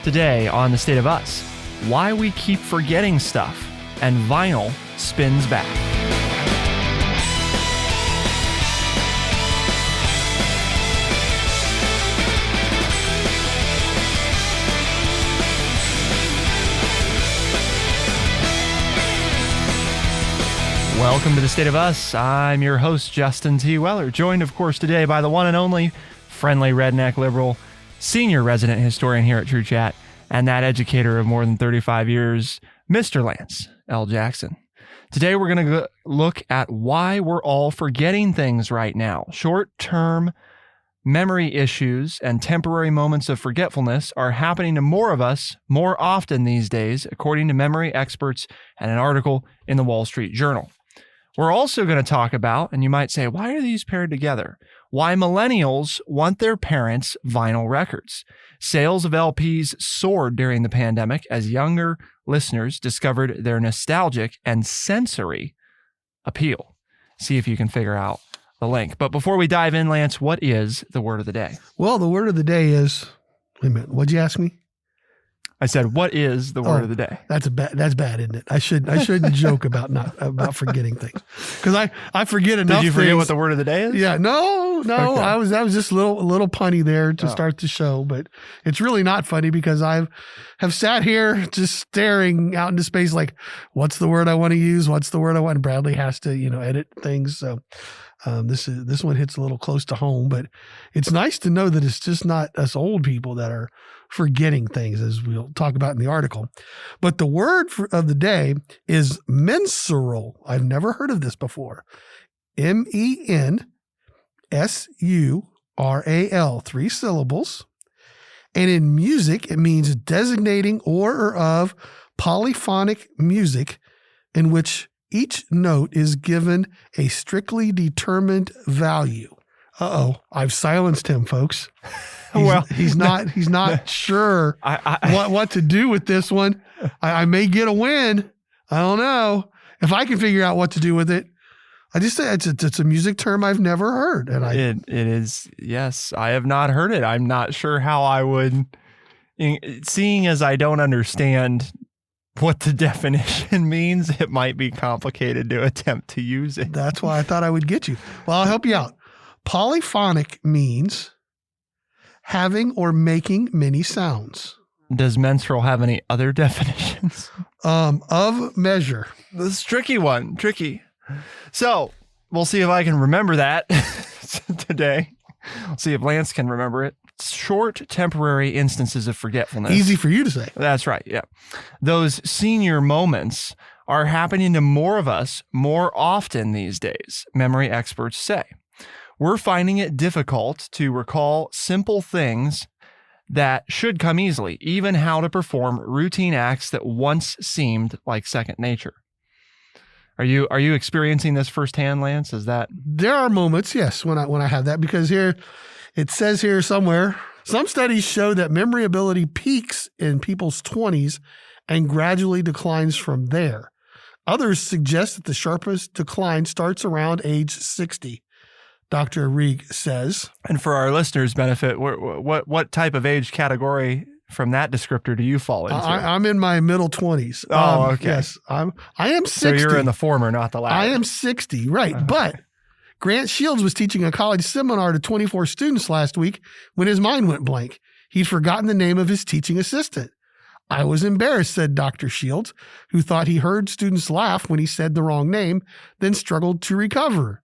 Today on The State of Us, why we keep forgetting stuff and vinyl spins back. Welcome to The State of Us. I'm your host, Justin T. Weller, joined, of course, today by the one and only friendly redneck liberal, senior resident historian here at True Chat, and that educator of more than 35 years, Mr. Lance L. Jackson. Today, we're going to look at why we're all forgetting things right now. Short-term memory issues and temporary moments of forgetfulness are happening to more of us more often these days, according to memory experts and an article in the Wall Street Journal. We're also going to talk about, and you might say, why are these paired together? Why millennials want their parents' vinyl records. Sales of LPs soared during the pandemic as younger listeners discovered their nostalgic and sensory appeal. See if you can figure out the link. But before we dive in, Lance, what is the word of the day? Well, the word of the day is, wait a minute, what'd you ask me? I said, what is the word of the day? That's bad, isn't it? I shouldn't joke about forgetting things, because I forget enough. Did you forget things. what the word of the day is? Yeah, no. Okay. I was just a little punny there to start the show, but it's really not funny because I have sat here just staring out into space like, what's the word I want to use? What's the word I want? And Bradley has to edit things, so. This one hits a little close to home, but it's nice to know that it's just not us old people that are forgetting things, as we'll talk about in the article. But the word of the day is mensural. I've never heard of this before. mensural, 3 syllables. And in music, it means designating or of polyphonic music in which each note is given a strictly determined value. I've silenced him, folks. He's not sure what to do with this one. I may get a win. I don't know. If I can figure out what to do with it, I just say it's a music term I've never heard. And it is. Yes, I have not heard it. I'm not sure how I would, seeing as I don't understand what the definition means, it might be complicated to attempt to use it. That's why I thought I would get you. Well, I'll help you out. Polyphonic means having or making many sounds. Does menstrual have any other definitions? Of measure. This is a tricky one. Tricky. So we'll see if I can remember that today. We'll see if Lance can remember it. Short, temporary instances of forgetfulness. Easy for you to say. That's right, yeah. Those senior moments are happening to more of us more often these days, memory experts say. We're finding it difficult to recall simple things that should come easily, even how to perform routine acts that once seemed like second nature. Are you experiencing this firsthand, Lance? Is that? There are moments, yes, when I have that, because here it says here somewhere, some studies show that memory ability peaks in people's 20s and gradually declines from there. Others suggest that the sharpest decline starts around age 60. Dr. Rieg says. And for our listeners' benefit, what type of age category from that descriptor do you fall into? I'm in my middle 20s. Oh, okay. Yes, I am 60. So you're in the former, not the latter. I am 60, right. But Grant Shields was teaching a college seminar to 24 students last week when his mind went blank. He'd forgotten the name of his teaching assistant. I was embarrassed, said Dr. Shields, who thought he heard students laugh when he said the wrong name, then struggled to recover.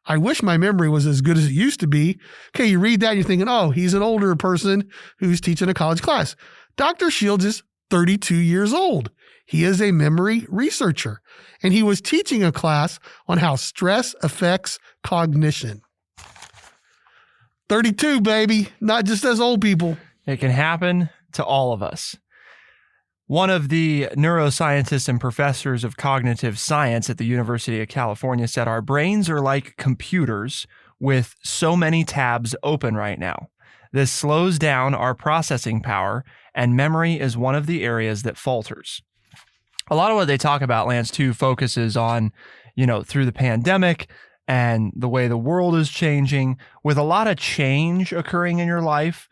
I wish my memory was as good as it used to be. Okay, you read that and you're thinking, oh, he's an older person who's teaching a college class. Dr. Shields is 32 years old. He is a memory researcher, and he was teaching a class on how stress affects cognition. 32, baby, not just us old people. It can happen to all of us. One of the neuroscientists and professors of cognitive science at the University of California said, our brains are like computers with so many tabs open right now. This slows down our processing power, and memory is one of the areas that falters. A lot of what they talk about, Lance, too, focuses on, through the pandemic and the way the world is changing. With a lot of change occurring in your life,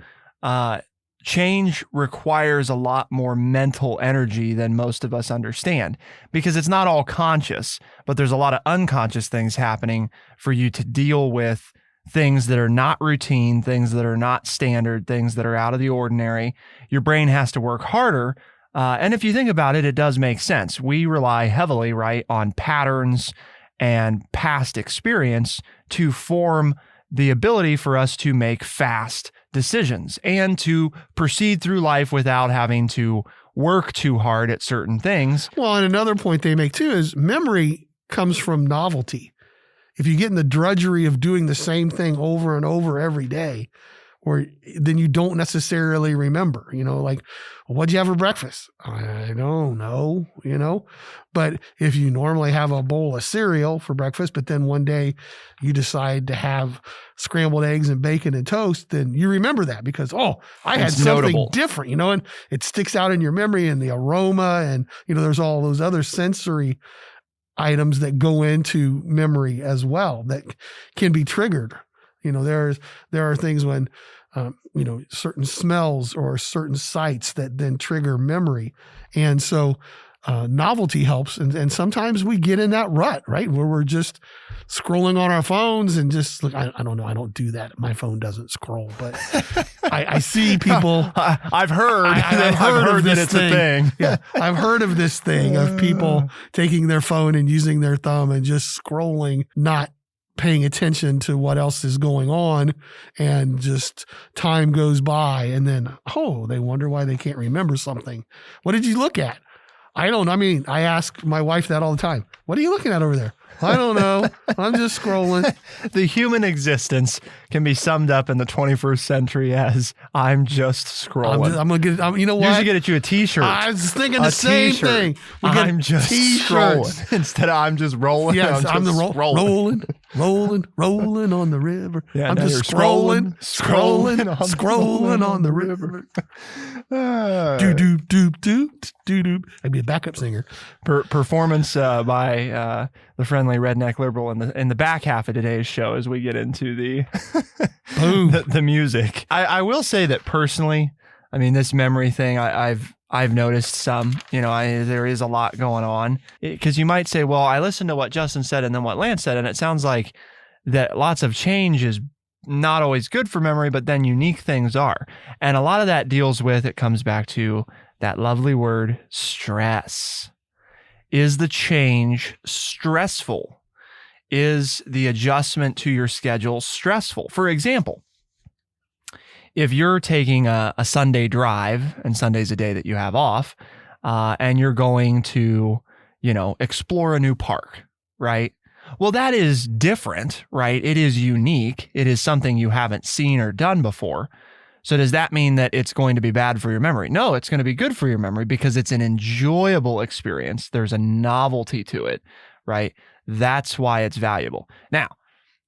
change requires a lot more mental energy than most of us understand, because it's not all conscious, but there's a lot of unconscious things happening for you to deal with things that are not routine, things that are not standard, things that are out of the ordinary. Your brain has to work harder. And if you think about it, it does make sense. We rely heavily, right, on patterns and past experience to form the ability for us to make fast decisions and to proceed through life without having to work too hard at certain things. Well, and another point they make too is memory comes from novelty. If you get in the drudgery of doing the same thing over and over every day, or then you don't necessarily remember, like, what'd you have for breakfast? I don't know, but if you normally have a bowl of cereal for breakfast, but then one day you decide to have scrambled eggs and bacon and toast, then you remember that because, I had something notable. different, and it sticks out in your memory and the aroma and, there's all those other sensory items that go into memory as well that can be triggered. There are things when, certain smells or certain sights that then trigger memory. And so novelty helps. And sometimes we get in that rut, right? Where we're just scrolling on our phones and just look, I don't know. I don't do that. My phone doesn't scroll, but I see people. I've heard that it's a thing. Yeah. I've heard of this thing of people taking their phone and using their thumb and just scrolling, not paying attention to what else is going on, and just time goes by and then, they wonder why they can't remember something. What did you look at? I don't know. I mean, I ask my wife that all the time. What are you looking at over there? I don't know. I'm just scrolling. The human existence can be summed up in the 21st century as I'm just scrolling. I'm going to get, you know what? You should get you a t-shirt. I was thinking the same thing. I'm just scrolling instead of I'm just rolling. Yes, I'm rolling on the river. Yeah, I'm just scrolling on the river. Do. I'd be a backup singer. Performance by the friendly redneck liberal in the back half of today's show as we get into the the music. I will say that personally, I mean, this memory thing, I've noticed some, there is a lot going on, because you might say, well, I listened to what Justin said and then what Lance said, and it sounds like that lots of change is not always good for memory, but then unique things are. And a lot of that deals with, it comes back to that lovely word, stress. Is the change stressful? Is the adjustment to your schedule stressful? For example, if you're taking a Sunday drive, and Sunday's a day that you have off, and you're going to, explore a new park, right? Well, that is different, right? It is unique. It is something you haven't seen or done before. So does that mean that it's going to be bad for your memory? No, it's going to be good for your memory because it's an enjoyable experience. There's a novelty to it, right? That's why it's valuable. Now,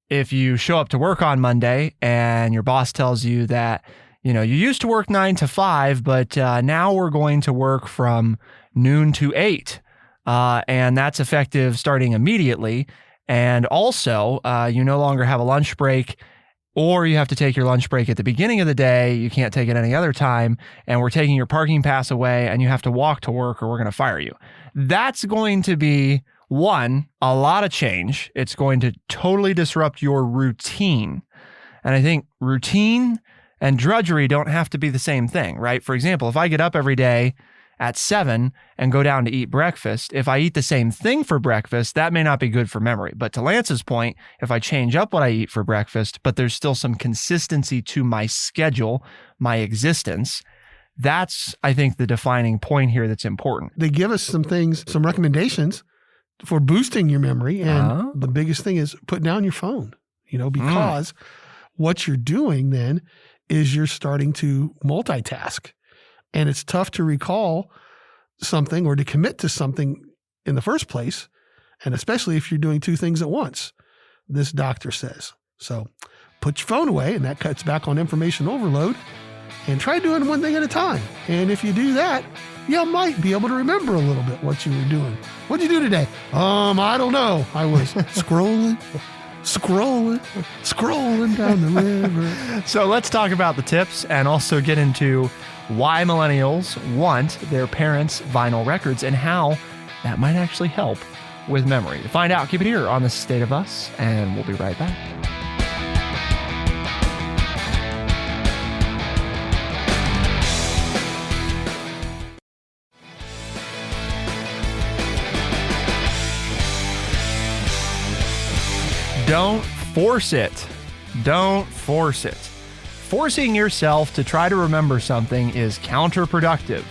if you show up to work on Monday and your boss tells you that, you used to work 9 to 5, but now we're going to work from noon to 8, and that's effective starting immediately. And also, you no longer have a lunch break, or you have to take your lunch break at the beginning of the day. You can't take it any other time. And we're taking your parking pass away and you have to walk to work or we're going to fire you. That's going to be, one, a lot of change. It's going to totally disrupt your routine. And I think routine and drudgery don't have to be the same thing, right? For example, if I get up every day at 7 and go down to eat breakfast, if I eat the same thing for breakfast, that may not be good for memory. But to Lance's point, if I change up what I eat for breakfast, but there's still some consistency to my schedule, my existence, that's, I think, the defining point here that's important. They give us some things, some recommendations for boosting your memory. And the biggest thing is put down your phone, because what you're doing then is you're starting to multitask. And it's tough to recall something or to commit to something in the first place. And especially if you're doing two things at once, this doctor says. So put your phone away, and that cuts back on information overload, and try doing one thing at a time. And if you do that, you might be able to remember a little bit what you were doing. What'd you do today? I don't know. I was scrolling scrolling down the river. So let's talk about the tips and also get into why millennials want their parents' vinyl records and how that might actually help with memory. To find out, keep it here on The State of Us, and we'll be right back. Don't force it. Don't force it. Forcing yourself to try to remember something is counterproductive.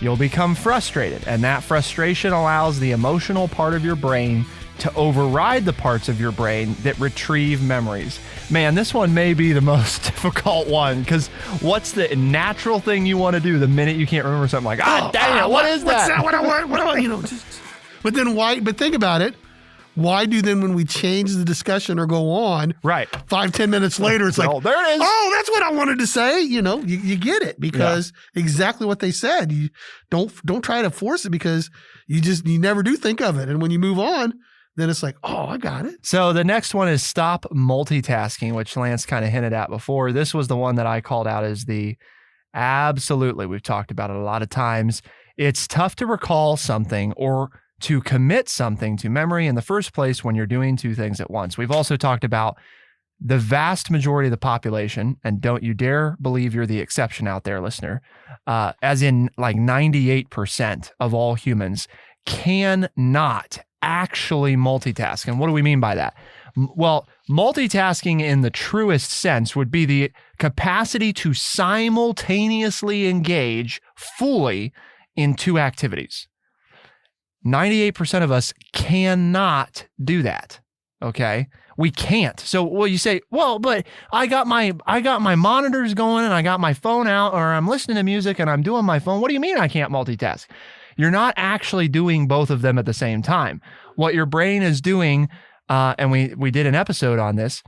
You'll become frustrated, and that frustration allows the emotional part of your brain to override the parts of your brain that retrieve memories. Man, this one may be the most difficult one, because what's the natural thing you want to do the minute you can't remember something? Like, dang it, what is that? What's that? What I want? But then why? But think about it. Why do then when we change the discussion or go on, right, 5-10 minutes later, it's like, oh, there it is. Oh, that's what I wanted to say. You get it because exactly what they said. You don't try to force it because you never do think of it. And when you move on, then it's like, oh, I got it. So the next one is stop multitasking, which Lance kind of hinted at before. This was the one that I called out as the absolutely. We've talked about it a lot of times. It's tough to recall something or to commit something to memory in the first place when you're doing two things at once. We've also talked about the vast majority of the population, and don't you dare believe you're the exception out there, listener, as in like 98% of all humans cannot actually multitask. And what do we mean by that? Well, multitasking in the truest sense would be the capacity to simultaneously engage fully in two activities. 98% of us cannot do that. Okay. We can't. So, you say, well, but I got my monitors going and I got my phone out, or I'm listening to music and I'm doing my phone. What do you mean I can't multitask? You're not actually doing both of them at the same time. What your brain is doing, and we did an episode on this,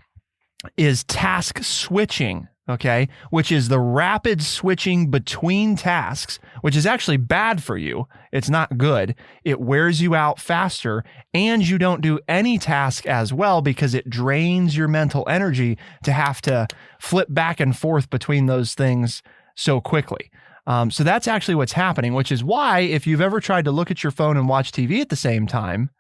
is task switching. Okay, which is the rapid switching between tasks, which is actually bad for you. It's not good. It wears you out faster, and you don't do any task as well because it drains your mental energy to have to flip back and forth between those things so quickly. So that's actually what's happening, which is why if you've ever tried to look at your phone and watch TV at the same time,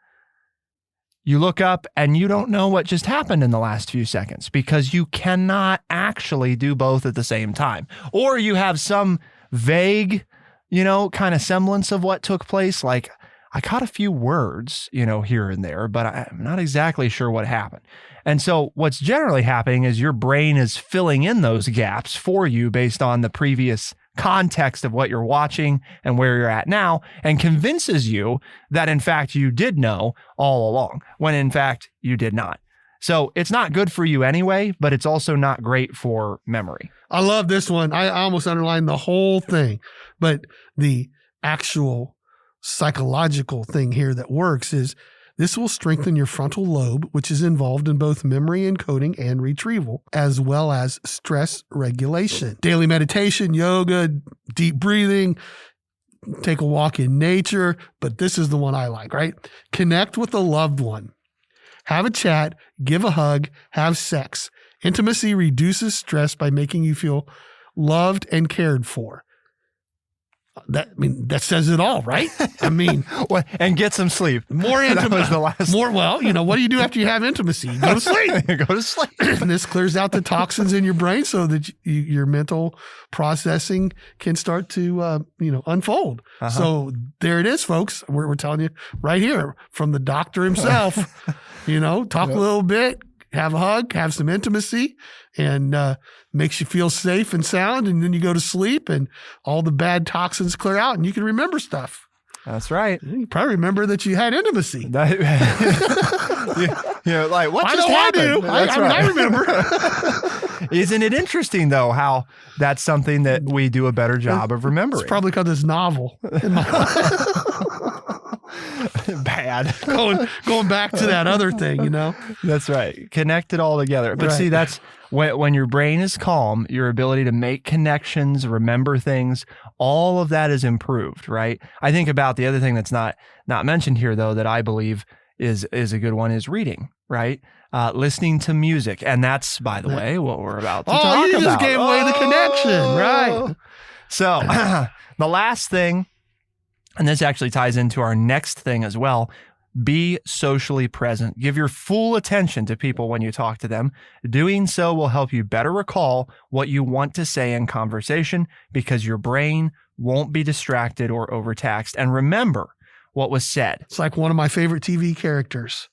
you look up and you don't know what just happened in the last few seconds because you cannot actually do both at the same time. Or you have some vague, kind of semblance of what took place. Like, I caught a few words, here and there, but I'm not exactly sure what happened. And so what's generally happening is your brain is filling in those gaps for you based on the previous context of what you're watching and where you're at now, and convinces you that in fact you did know all along, when in fact you did not. So it's not good for you anyway, but it's also not great for memory. I love this one. I almost underlined the whole thing, but the actual psychological thing here that works is this will strengthen your frontal lobe, which is involved in both memory encoding and retrieval, as well as stress regulation. Daily meditation, yoga, deep breathing, take a walk in nature, but this is the one I like, right? Connect with a loved one. Have a chat, give a hug, have sex. Intimacy reduces stress by making you feel loved and cared for. That says it all, right? And get some sleep. More intimate. That was the last. More, what do you do after you have intimacy? You go to sleep. Go to sleep. And this clears out the toxins in your brain so that your mental processing can start to, unfold. Uh-huh. So there it is, folks. We're telling you right here from the doctor himself, talk a little bit, have a hug, have some intimacy, and makes you feel safe and sound. And then you go to sleep and all the bad toxins clear out and you can remember stuff. That's right. You probably remember that you had intimacy. Like, what just happened? I remember. Isn't it interesting, though, how that's something that we do a better job of remembering? It's probably because it's novel in my life. Bad. Going back to that other thing, That's right. Connect it all together. But see, that's when your brain is calm, your ability to make connections, remember things, all of that is improved, right? I think about the other thing that's not mentioned here, though, that I believe is a good one is reading. right? Listening to music. And that's, by the way, what we're about to talk about. Oh, you just gave away the connection, right? So the last thing, and this actually ties into our next thing as well, be socially present. Give your full attention to people when you talk to them. Doing so will help you better recall what you want to say in conversation because your brain won't be distracted or overtaxed. And remember what was said. It's like one of my favorite TV characters.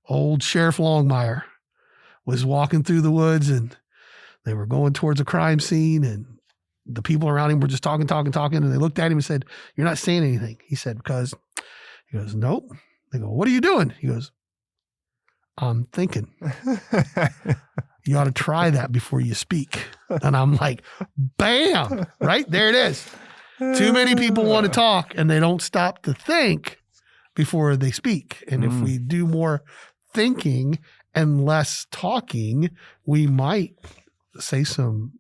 Old Sheriff Longmire was walking through the woods and they were going towards a crime scene and the people around him were just talking. And they looked at him and said, "You're not saying anything." He said, "Because," he goes, "Nope." They go, "What are you doing?" He goes, "I'm thinking." "You ought to try that before you speak." And I'm like, bam, right there it is. Too many people want to talk and they don't stop to think before they speak. And if we do more thinking and less talking, we might say some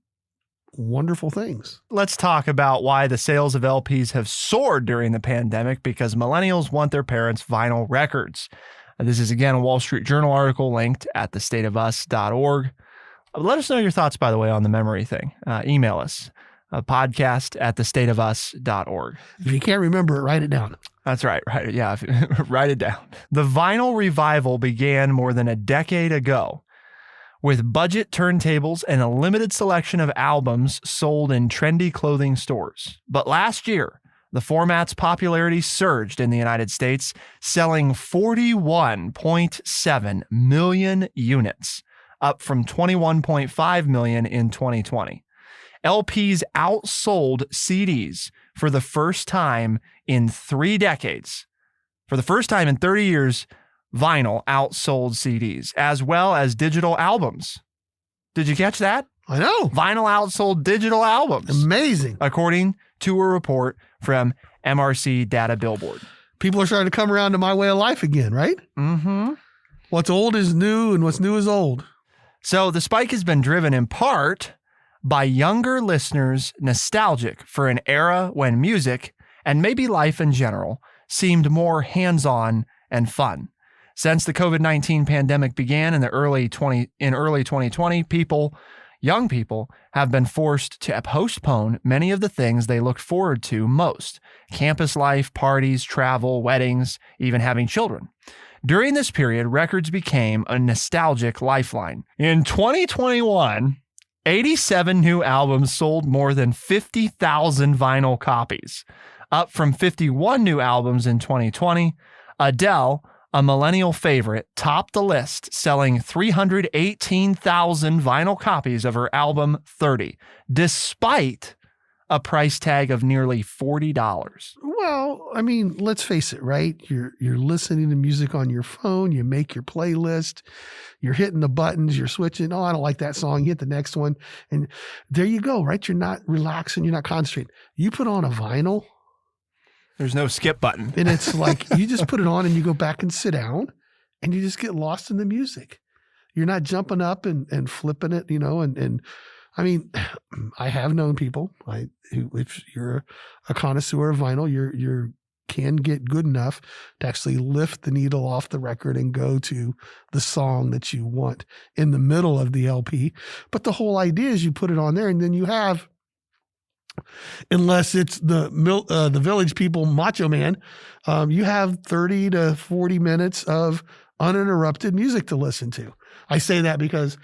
wonderful things. Let's talk about why the sales of LPs have soared during the pandemic, because millennials want their parents' vinyl records. This is, again, a Wall Street Journal article linked at thestateofus.org. Let us know your thoughts, by the way, on the memory thing. Email us, podcast@thestateofus.org. If you can't remember it, write it down. That's right. Right. Yeah. Write it down. The vinyl revival began more than a decade ago with budget turntables and a limited selection of albums sold in trendy clothing stores. But last year, the format's popularity surged in the United States, selling 41.7 million units, up from 21.5 million in 2020. LPs outsold CDs for the first time in 3 decades. For the first time in 30 years, vinyl outsold CDs, as well as digital albums. Did you catch that? I know. Vinyl outsold digital albums. Amazing. According to a report from MRC Data Billboard. People are starting to come around to my way of life again, right? Mm-hmm. What's old is new and what's new is old. So the spike has been driven in part by younger listeners nostalgic for an era when music, and maybe life in general, seemed more hands-on and fun. Since the COVID-19 pandemic began in early 2020, young people have been forced to postpone many of the things they looked forward to most: campus life, parties, travel, weddings, even having children. During this period, records became a nostalgic lifeline. In 2021, 87 new albums sold more than 50,000 vinyl copies, up from 51 new albums in 2020. Adele, a millennial favorite, topped the list, selling 318,000 vinyl copies of her album 30, despite a price tag of nearly $40. Well, I mean, let's face it, right? You're listening to music on your phone. You make your playlist. You're hitting the buttons. You're switching. Oh, I don't like that song. You hit the next one. And there you go, right? You're not relaxing. You're not concentrating. You put on a vinyl. There's no skip button. And it's like you just put it on and you go back and sit down and you just get lost in the music. You're not jumping up and flipping it, and I mean, I have known people who, if you're a connoisseur of vinyl, you can get good enough to actually lift the needle off the record and go to the song that you want in the middle of the LP. But the whole idea is you put it on there and then you have, unless it's the Village People Macho Man, you have 30 to 40 minutes of uninterrupted music to listen to. I say that because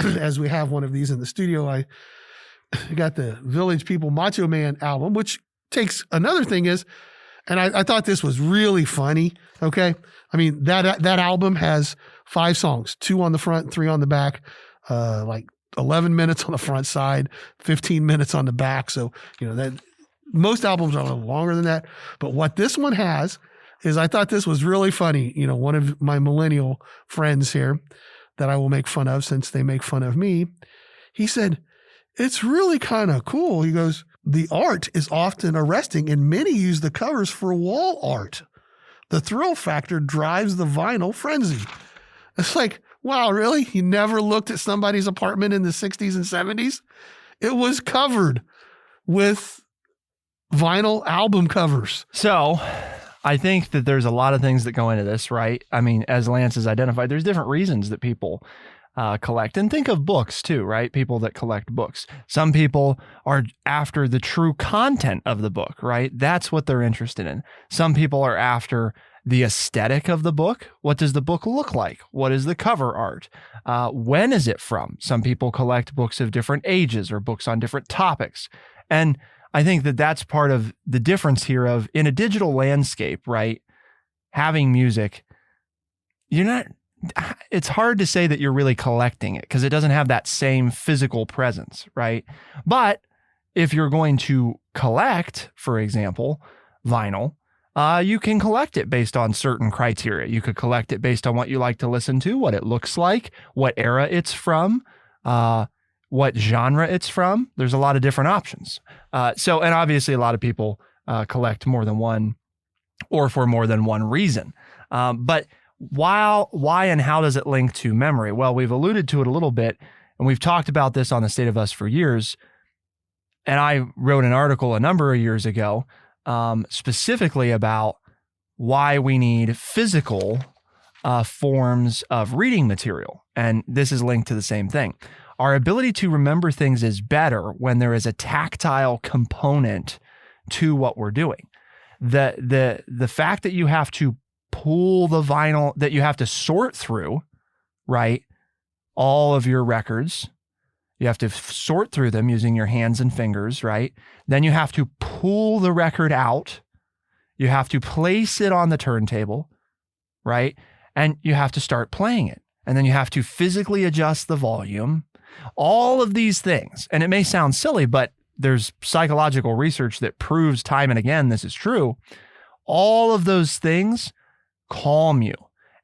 as we have one of these in the studio, I got the Village People Macho Man album, which takes another thing is, and I thought this was really funny. Okay. I mean, that album has 5 songs, 2 on the front, 3 on the back, like 11 minutes on the front side, 15 minutes on the back. So, that most albums are a little longer than that. But what this one has is, I thought this was really funny. One of my millennial friends here that I will make fun of since they make fun of me, he said, "It's really kind of cool." He goes, "The art is often arresting and many use the covers for wall art. The thrill factor drives the vinyl frenzy." It's like, wow, really? You never looked at somebody's apartment in the 60s and 70s? It was covered with vinyl album covers. So I think that there's a lot of things that go into this, right? I mean, as Lance has identified, there's different reasons that people collect. And think of books too, right? People that collect books. Some people are after the true content of the book, right? That's what they're interested in. Some people are after the aesthetic of the book. What does the book look like? What is the cover art? When is it from? Some people collect books of different ages or books on different topics. And I think that that's part of the difference here of in a digital landscape, right? Having music, it's hard to say that you're really collecting it because it doesn't have that same physical presence, right? But if you're going to collect, for example, vinyl, you can collect it based on certain criteria. You could collect it based on what you like to listen to, what it looks like, what era it's from, what genre it's from. There's a lot of different options. And obviously a lot of people collect more than one or for more than one reason. But why and how does it link to memory? Well, we've alluded to it a little bit, and we've talked about this on The State of Us for years. And I wrote an article a number of years ago specifically about why we need physical forms of reading material. And this is linked to the same thing. Our ability to remember things is better when there is a tactile component to what we're doing. The fact that you have to pull the vinyl, that you have to sort through, right, all of your records. You have to sort through them using your hands and fingers, right? Then you have to pull the record out. You have to place it on the turntable, right? And you have to start playing it. And then you have to physically adjust the volume. All of these things, and it may sound silly, but there's psychological research that proves time and again this is true. All of those things calm you.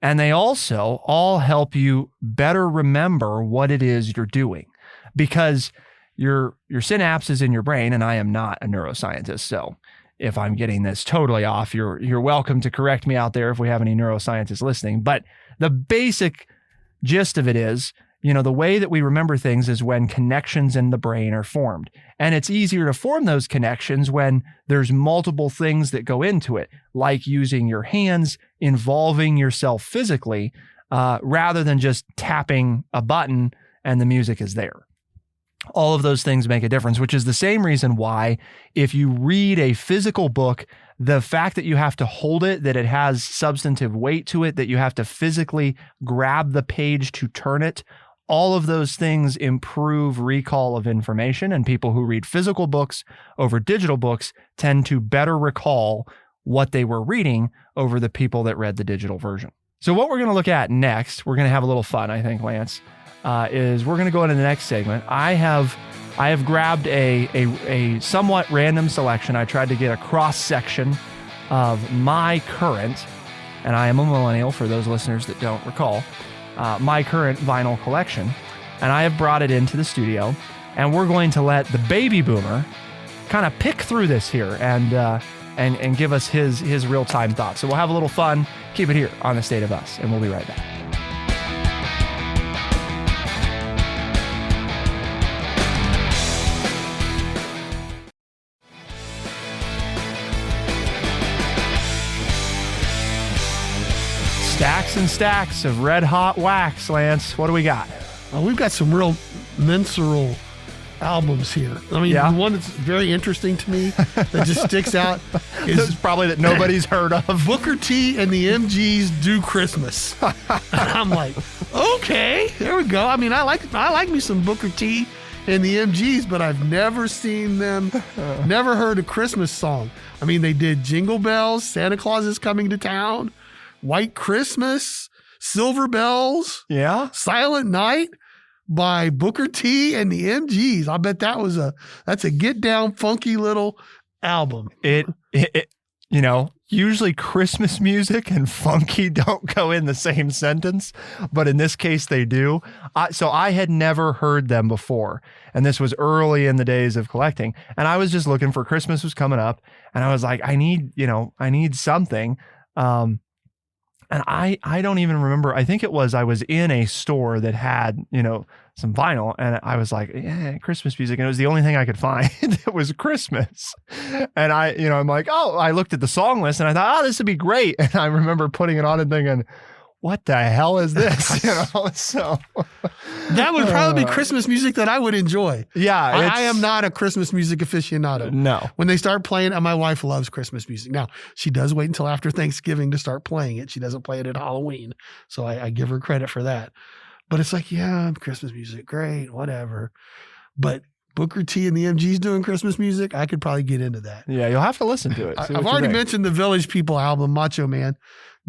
And they also all help you better remember what it is you're doing. Because your synapses in your brain, and I am not a neuroscientist, so if I'm getting this totally off, you're welcome to correct me out there if we have any neuroscientists listening. But the basic gist of it is, the way that we remember things is when connections in the brain are formed. And it's easier to form those connections when there's multiple things that go into it, like using your hands, involving yourself physically, rather than just tapping a button and the music is there. All of those things make a difference, which is the same reason why if you read a physical book, the fact that you have to hold it, that it has substantive weight to it, that you have to physically grab the page to turn it, all of those things improve recall of information, and people who read physical books over digital books tend to better recall what they were reading over the people that read the digital version. So what we're going to look at next, we're going to have a little fun, I think, Lance, is we're going to go into the next segment. I have grabbed a somewhat random selection. I tried to get a cross section of my current, and I am a millennial for those listeners that don't recall, my current vinyl collection, and I have brought it into the studio, and we're going to let the baby boomer kind of pick through this here and give us his real-time thoughts. So we'll have a little fun. Keep it here on The State of Us, and we'll be right back. Stacks and stacks of red hot wax, Lance. What do we got? We've got some real mensural albums here. I mean, Yeah. The one that's very interesting to me that just sticks out This is is probably that nobody's heard of. Booker T and the MGs Do Christmas. And I'm like, okay, there we go. I mean, I like me some Booker T and the MGs, but I've never seen them, never heard a Christmas song. I mean, they did Jingle Bells, Santa Claus is Coming to Town, White Christmas, Silver Bells, Yeah. Silent Night by Booker T and the MGs. I bet that's a get down funky little album. It usually Christmas music and funky don't go in the same sentence, but in this case they do. So I had never heard them before, and this was early in the days of collecting, and I was just looking for Christmas was coming up, and I was like, I need something. And I don't even remember. I think it was I was in a store that had, some vinyl, and I was like, yeah, Christmas music. And it was the only thing I could find that was Christmas. And I'm like, I looked at the song list and I thought, this would be great. And I remember putting it on and thinking, what the hell is this? So that would probably be Christmas music that I would enjoy. Yeah. I am not a Christmas music aficionado. No. When they start playing, and my wife loves Christmas music. Now, she does wait until after Thanksgiving to start playing it. She doesn't play it at Halloween. So I give her credit for that. But it's like, yeah, Christmas music, great, whatever. But Booker T and the MGs doing Christmas music, I could probably get into that. Yeah, you'll have to listen to it. I've already mentioned the Village People album, Macho Man.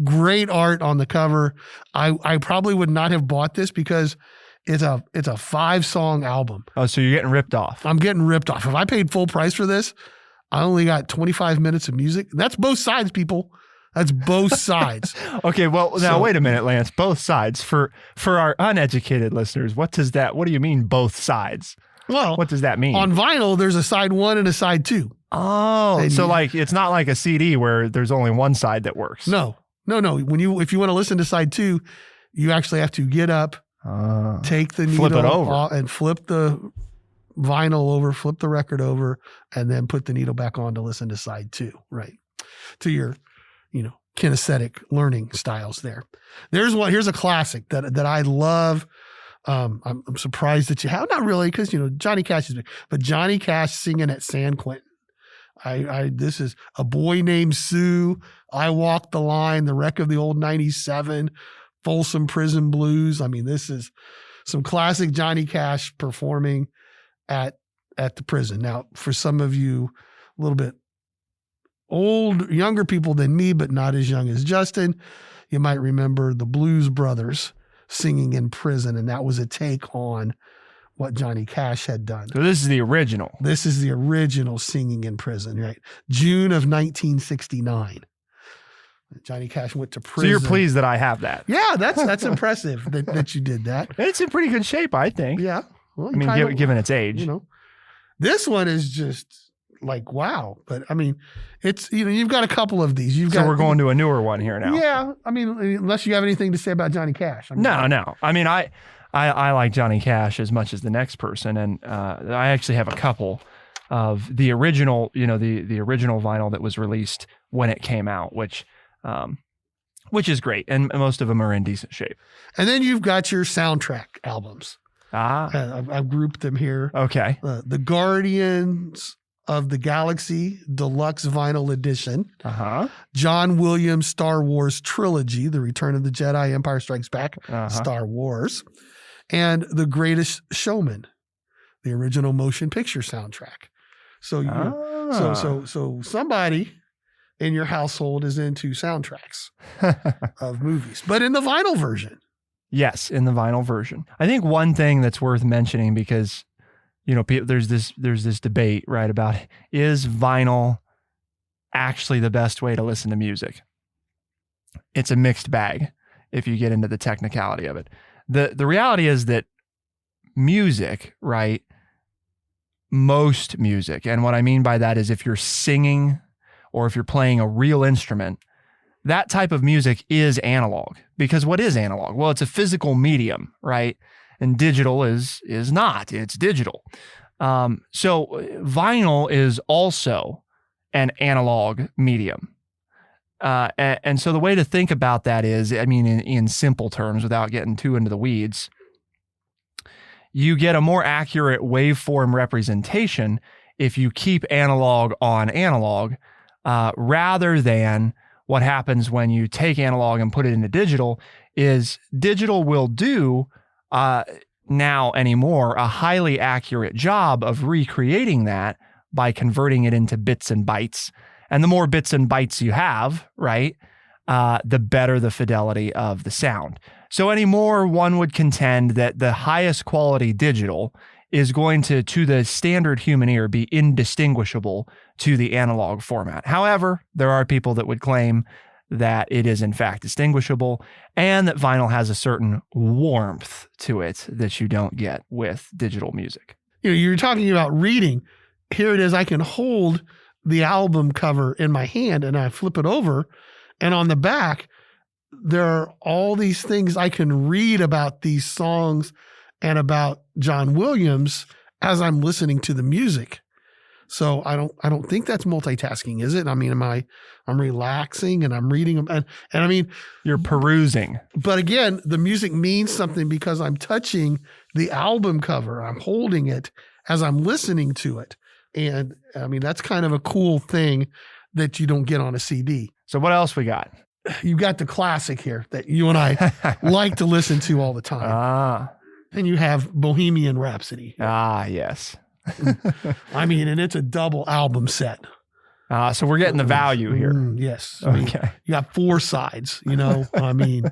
Great art on the cover. I probably would not have bought this because it's a 5-song album. Oh, so you're getting ripped off. I'm getting ripped off. If I paid full price for this, I only got 25 minutes of music. That's both sides, people. That's both sides. Okay, well, now wait a minute, Lance. Both sides. For our uneducated listeners, what do you mean both sides? Well, what does that mean? On vinyl, there's a side 1 and a side 2. Oh, so like it's not like a CD where there's only one side that works. No. If you want to listen to side 2, you actually have to get up, take the needle, flip it over, and flip the vinyl over, flip the record over, and then put the needle back on to listen to side 2, right? To your kinesthetic learning styles there. Here's a classic that I love. I'm surprised that you have, not really, because Johnny Cash is big, but Johnny Cash singing at San Quentin. This is A Boy Named Sue, I Walked the Line, The Wreck of the Old 97, Folsom Prison Blues. I mean, this is some classic Johnny Cash performing at the prison. Now, for some of you, a little bit younger people than me, but not as young as Justin, you might remember the Blues Brothers singing in prison, and that was a take on what Johnny Cash had done. So this is the original. This is the original singing in prison, right? June of 1969. Johnny Cash went to prison. So you're pleased that I have that? Yeah, that's impressive that you did that. It's in pretty good shape, I think. Yeah. Well, given its age. This one is just like, wow. But I mean, it's, you've got a couple of these. So we're going to a newer one here now. Yeah. I mean, unless you have anything to say about Johnny Cash. No. I mean, I like Johnny Cash as much as the next person. And I actually have a couple of the original, the original vinyl that was released when it came out, which is great. And most of them are in decent shape. And then you've got your soundtrack albums. I've grouped them here. Okay. The Guardians of the Galaxy Deluxe Vinyl Edition. John Williams Star Wars Trilogy, The Return of the Jedi, Empire Strikes Back, Star Wars. And The Greatest Showman, the original motion picture soundtrack. So so somebody in your household is into soundtracks of movies, but in the vinyl version. Yes, in the vinyl version. I think one thing that's worth mentioning, because there's this debate, right, about is vinyl actually the best way to listen to music? It's a mixed bag if you get into the technicality of it. The reality is that music, right, most music, and what I mean by that is if you're singing or if you're playing a real instrument, that type of music is analog. Because what is analog? Well, it's a physical medium, right? And digital is not. It's digital. So vinyl is also an analog medium. And so the way to think about that is, I mean, in simple terms, without getting too into the weeds, you get a more accurate waveform representation if you keep analog on analog, rather than what happens when you take analog and put it into digital. Is digital will do now anymore a highly accurate job of recreating that by converting it into bits and bytes. And the more bits and bytes you have, right, the better the fidelity of the sound. So anymore, one would contend that the highest quality digital is going to the standard human ear, be indistinguishable to the analog format. However, there are people that would claim that it is in fact distinguishable, and that vinyl has a certain warmth to it that you don't get with digital music. You're talking about reading. Here it is. I can hold the album cover in my hand and I flip it over, and on the back, there are all these things I can read about these songs and about John Williams as I'm listening to the music. So I don't think that's multitasking, is it? I mean, I'm relaxing and I'm reading them and I mean, You're perusing. but again, the music means something because I'm touching the album cover. I'm holding it as I'm listening to it. And I mean, that's kind of a cool thing that you don't get on a CD. So what else we got? You got the classic here that you and I like to listen to all the time. And you have Bohemian Rhapsody. Yes. I mean, and it's a double album set. So we're getting the value here. Yes. I mean, Okay. you got 4 sides, I mean,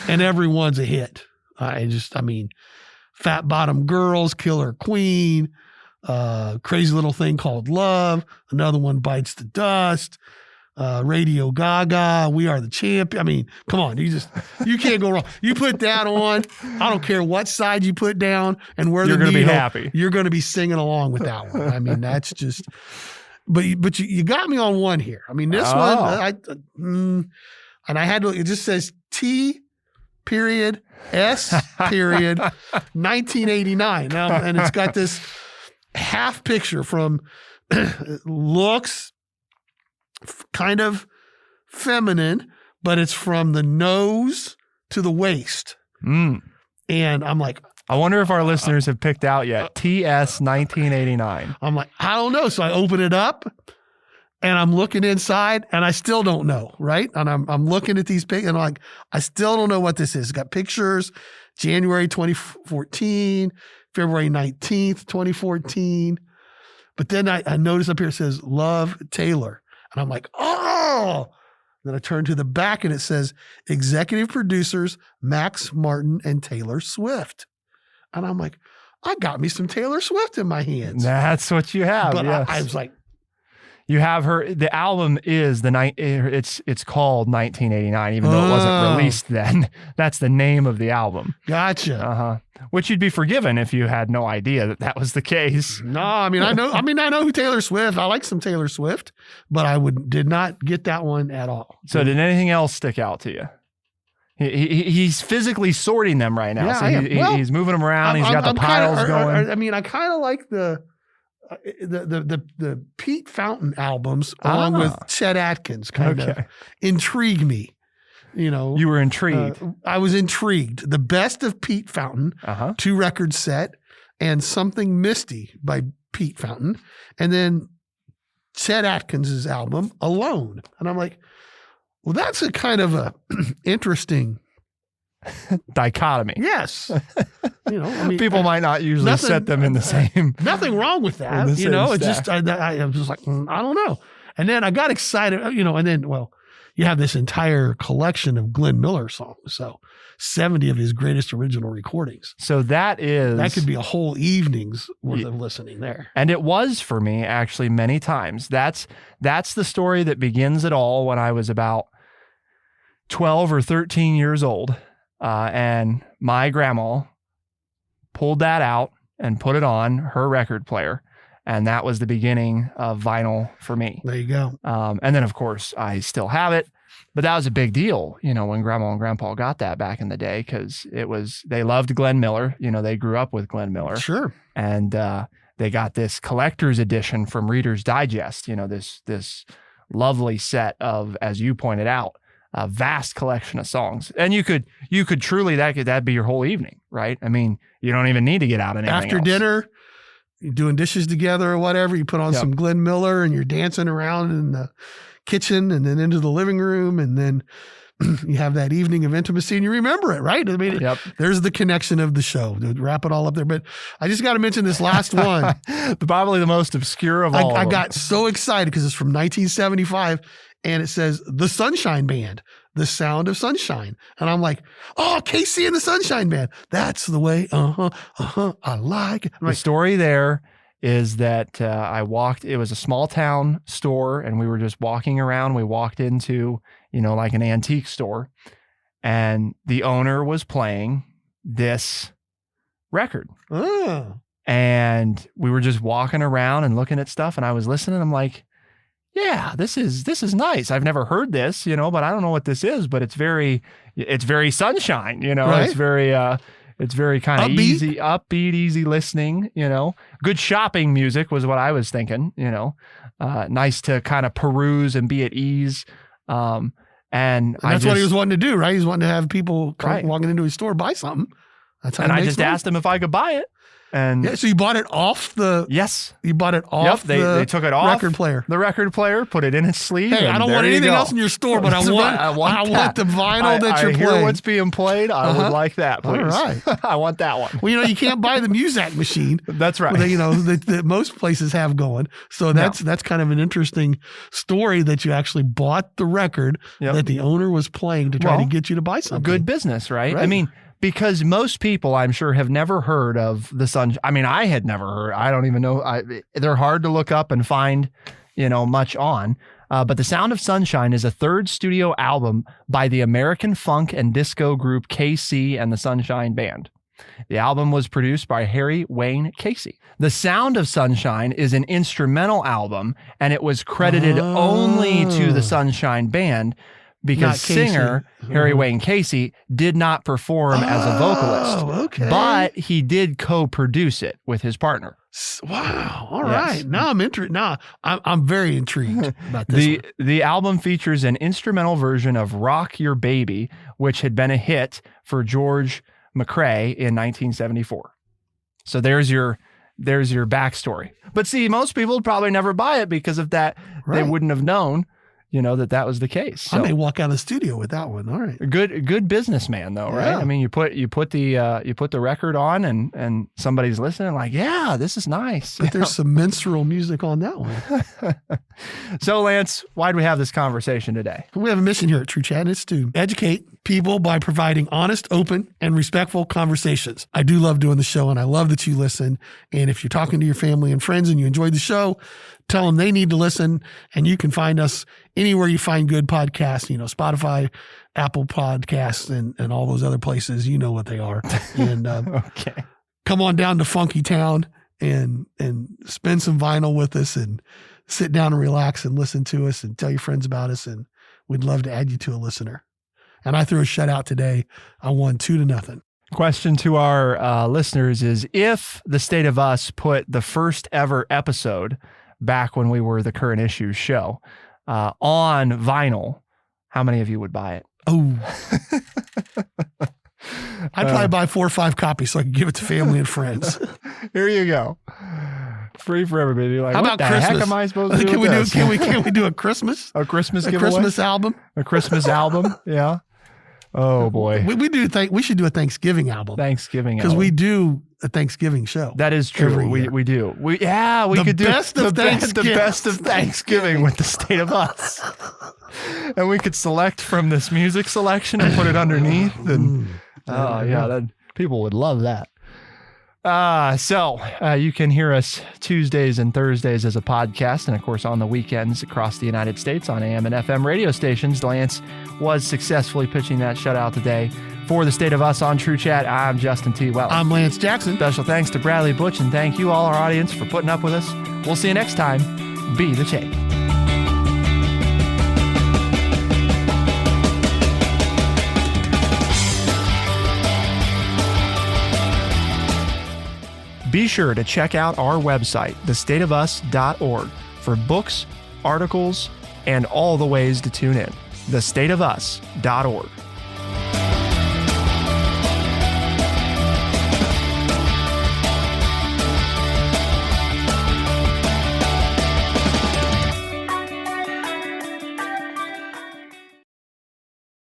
and everyone's a hit. I mean, Fat Bottom Girls, Killer Queen, Crazy Little Thing Called Love. Another one, Bites the Dust. Radio Gaga, We Are the Champion. I mean, come on, you can't go wrong. You put that on, I don't care what side you put down and where you're going to be happy. You're going to be singing along with that one. I mean, that's just, but you got me on one here. I mean, this one, and I had to, it just says T period S period 1989. Now, and it's got this half picture from looks kind of feminine, but it's from the nose to the waist. And I'm like, I wonder if our listeners have picked out yet. TS 1989. I'm like, I don't know. So I open it up and I'm looking inside and I still don't know. Right. And I'm looking at these pictures and I'm like, I still don't know what this is. It's got pictures, January 2014, February 19th, 2014. But then I notice up here it says Love Taylor. And I'm like, oh. Then I turn to the back and it says executive producers Max Martin and Taylor Swift. And I'm like, I got me some Taylor Swift in my hands. That's what you have. But yes. I was like, you have her. The album is it's called 1989, even though it wasn't released then. That's the name of the album. Gotcha. Which you'd be forgiven if you had no idea that was the case. No, I mean I know who Taylor Swift. I like some Taylor Swift, but I did not get that one at all. So did anything else stick out to you? He's physically sorting them right now. Yeah, so he's moving them around. He's got the piles going. I mean, I kind of like the Pete Fountain albums along with Chet Atkins kind of intrigue me. You were intrigued. I was intrigued. The Best of Pete Fountain, 2 record set, and Something Misty by Pete Fountain, and then Chet Atkins' album Alone. And I'm like, well, that's a kind of a interesting dichotomy. Yes. I mean, people might not usually set them in the same. Nothing wrong with that. It's just, I was just like, I don't know. And then I got excited, and then, you have this entire collection of Glenn Miller songs. So 70 of his greatest original recordings. So that could be a whole evening's worth of listening there. And it was for me actually many times. That's the story that begins it all when I was about 12 or 13 years old. And my grandma pulled that out and put it on her record player. And that was the beginning of vinyl for me. There you go. And then, of course, I still have it. But that was a big deal, when Grandma and Grandpa got that back in the day, because they loved Glenn Miller. They grew up with Glenn Miller. Sure. And they got this collector's edition from Reader's Digest, this lovely set of, as you pointed out, a vast collection of songs. And you could truly, that'd be your whole evening, right? I mean, you don't even need to get out anything after else. Dinner. You're doing dishes together or whatever, you put on some Glenn Miller and you're dancing around in the kitchen and then into the living room. And then you have that evening of intimacy and you remember it, right? I mean, there's the connection of the show to wrap it all up there. But I just got to mention this last one. Probably the most obscure of all. I got so excited because it's from 1975 and it says The Sunshine Band, The Sound of Sunshine. And I'm like, oh, Casey and the Sunshine Band. That's the way. I like it. The story there is that it was a small town store and we were just walking around. We walked into, like an antique store and the owner was playing this record. Oh. And we were just walking around and looking at stuff and I was listening. I'm like, yeah, this is nice. I've never heard this, but I don't know what this is, but it's very sunshine, Right? It's very, It's very kind of easy, upbeat, easy listening, Good shopping music was what I was thinking, Nice to kind of peruse and be at ease. And that's what he was wanting to do, right? He's wanting to have people walking into his store buy something. That's how. And I just asked him if I could buy it. And so you bought it off the. Yes, you bought it off. They took it off record player. The record player, put it in its sleeve. Hey, I don't want anything else in your store, but I want the vinyl that you're playing. I hear what's being played. I would like that, please. All right, I want that one. Well, you can't buy the Muzak machine. That's right. That most places have going. So that's kind of an interesting story that you actually bought the record that the owner was playing to try to get you to buy something. Good business, right? I mean. Because most people, I'm sure, have never heard of the Sun. I mean, I had never heard. I don't even know. They're hard to look up and find, much on. But The Sound of Sunshine is a third studio album by the American funk and disco group KC and the Sunshine Band. The album was produced by Harry Wayne Casey. The Sound of Sunshine is an instrumental album, and it was credited only to the Sunshine Band, because singer Harry Wayne Casey did not perform as a vocalist, but he did co-produce it with his partner. Wow! All right, now I'm interested. Now I'm very intrigued about this. The album features an instrumental version of "Rock Your Baby," which had been a hit for George McCrae in 1974. So there's your backstory. But see, most people would probably never buy it because of that. They wouldn't have known. That was the case. So, I may walk out of the studio with that one. All right. Good businessman though, right? I mean, you put the record on and somebody's listening like, yeah, this is nice. But there's some minstrel music on that one. So Lance, why do we have this conversation today? We have a mission here at True Chat, and it's to educate people by providing honest, open, and respectful conversations. I do love doing the show, and I love that you listen. And if you're talking to your family and friends and you enjoyed the show, tell them they need to listen. And you can find us anywhere you find good podcasts, Spotify, Apple Podcasts, and all those other places. You know what they are. And come on down to Funky Town and spend some vinyl with us and sit down and relax and listen to us and tell your friends about us. And we'd love to add you to a listener. And I threw a shutout today. I won 2-0. Question to our listeners is, if The State of Us put the first ever episode back when we were the Current Issues show on vinyl, how many of you would buy it? Oh, I'd probably buy 4 or 5 copies so I could give it to family and friends. Here you go. Free for everybody. Like, how about Christmas? Heck am I supposed to do? Can we do a Christmas? A Christmas giveaway? Christmas album? A Christmas album? Yeah. Oh boy. We should do a Thanksgiving album. Because we do a Thanksgiving show. That is true. We do. We could do the best of Thanksgiving with The State of Us. And we could select from this music selection and put it underneath. And people would love that. So you can hear us Tuesdays and Thursdays as a podcast, and of course on the weekends across the United States on AM and FM radio stations. Lance was successfully pitching that shutout today. For The State of Us on True Chat, I'm Justin T. Weller. I'm Lance Jackson. Special thanks to Bradley Butch, and thank you all our audience for putting up with us. We'll see you next time. Be the change. Be sure to check out our website, thestateofus.org, for books, articles, and all the ways to tune in. thestateofus.org.